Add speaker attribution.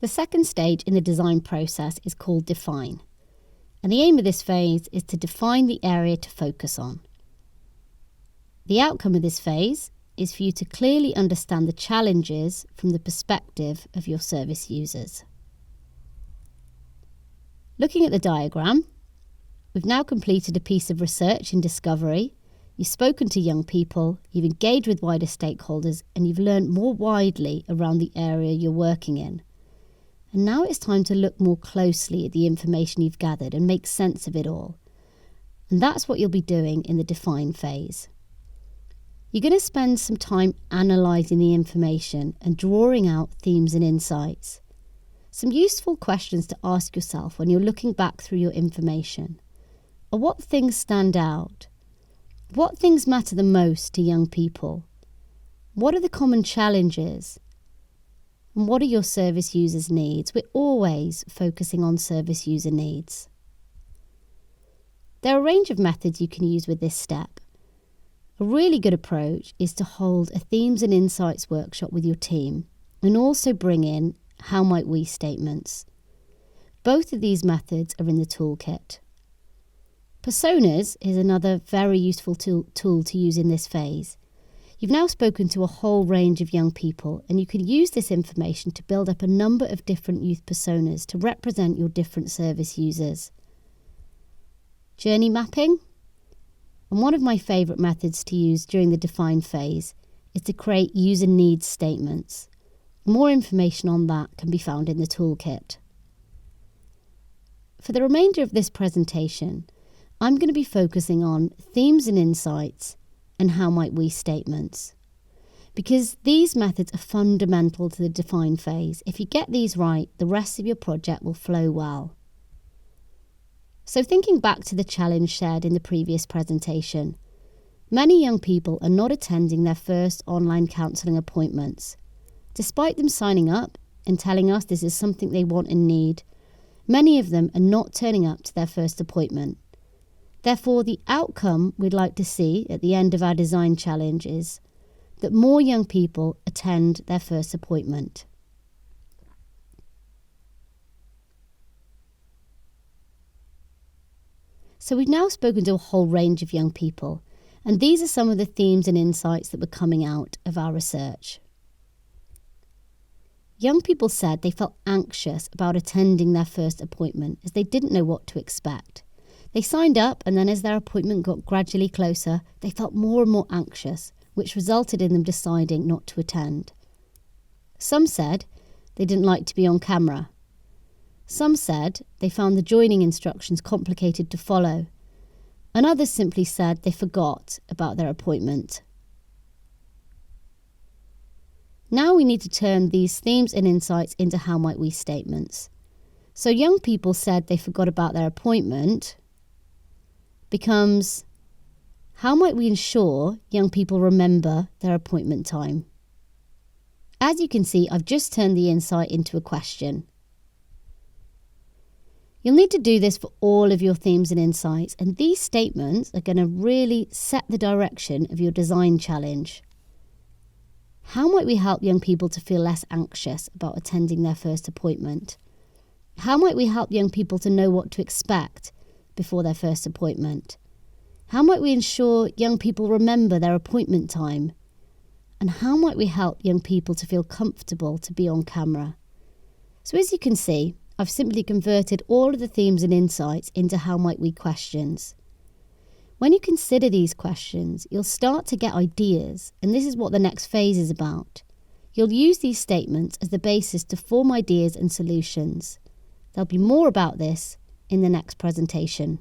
Speaker 1: The second stage in the design process is called define. And the aim of this phase is to define the area to focus on. The outcome of this phase is for you to clearly understand the challenges from the perspective of your service users. Looking at the diagram, we've now completed a piece of research and discovery. You've spoken to young people, you've engaged with wider stakeholders, and you've learned more widely around the area you're working in. And now it's time to look more closely at the information you've gathered and make sense of it all. And that's what you'll be doing in the define phase. You're going to spend some time analysing the information and drawing out themes and insights. Some useful questions to ask yourself when you're looking back through your information are: what things stand out? What things matter the most to young people? What are the common challenges? And what are your service users' needs? We're always focusing on service user needs. There are a range of methods you can use with this step. A really good approach is to hold a themes and insights workshop with your team and also bring in how might we statements. Both of these methods are in the toolkit. Personas is another very useful tool to use in this phase. You've now spoken to a whole range of young people, and you can use this information to build up a number of different youth personas to represent your different service users. Journey mapping. And one of my favourite methods to use during the define phase is to create user needs statements. More information on that can be found in the toolkit. For the remainder of this presentation, I'm going to be focusing on themes and insights and how might we statements, because these methods are fundamental to the define phase. If you get these right, the rest of your project will flow well. So thinking back to the challenge shared in the previous presentation, many young people are not attending their first online counselling appointments. Despite them signing up and telling us this is something they want and need, many of them are not turning up to their first appointment. Therefore, the outcome we'd like to see at the end of our design challenge is that more young people attend their first appointment. So we've now spoken to a whole range of young people, and these are some of the themes and insights that were coming out of our research. Young people said they felt anxious about attending their first appointment as they didn't know what to expect. They signed up, and then as their appointment got gradually closer, they felt more and more anxious, which resulted in them deciding not to attend. Some said they didn't like to be on camera. Some said they found the joining instructions complicated to follow, and others simply said they forgot about their appointment. Now we need to turn these themes and insights into how might we statements. So young people said they forgot about their appointment becomes, how might we ensure young people remember their appointment time? As you can see, I've just turned the insight into a question. You'll need to do this for all of your themes and insights, and these statements are going to really set the direction of your design challenge. How might we help young people to feel less anxious about attending their first appointment? How might we help young people to know what to expect before their first appointment? How might we ensure young people remember their appointment time? And how might we help young people to feel comfortable to be on camera? So as you can see, I've simply converted all of the themes and insights into how might we questions. When you consider these questions, you'll start to get ideas, and this is what the next phase is about. You'll use these statements as the basis to form ideas and solutions. There'll be more about this in the next presentation.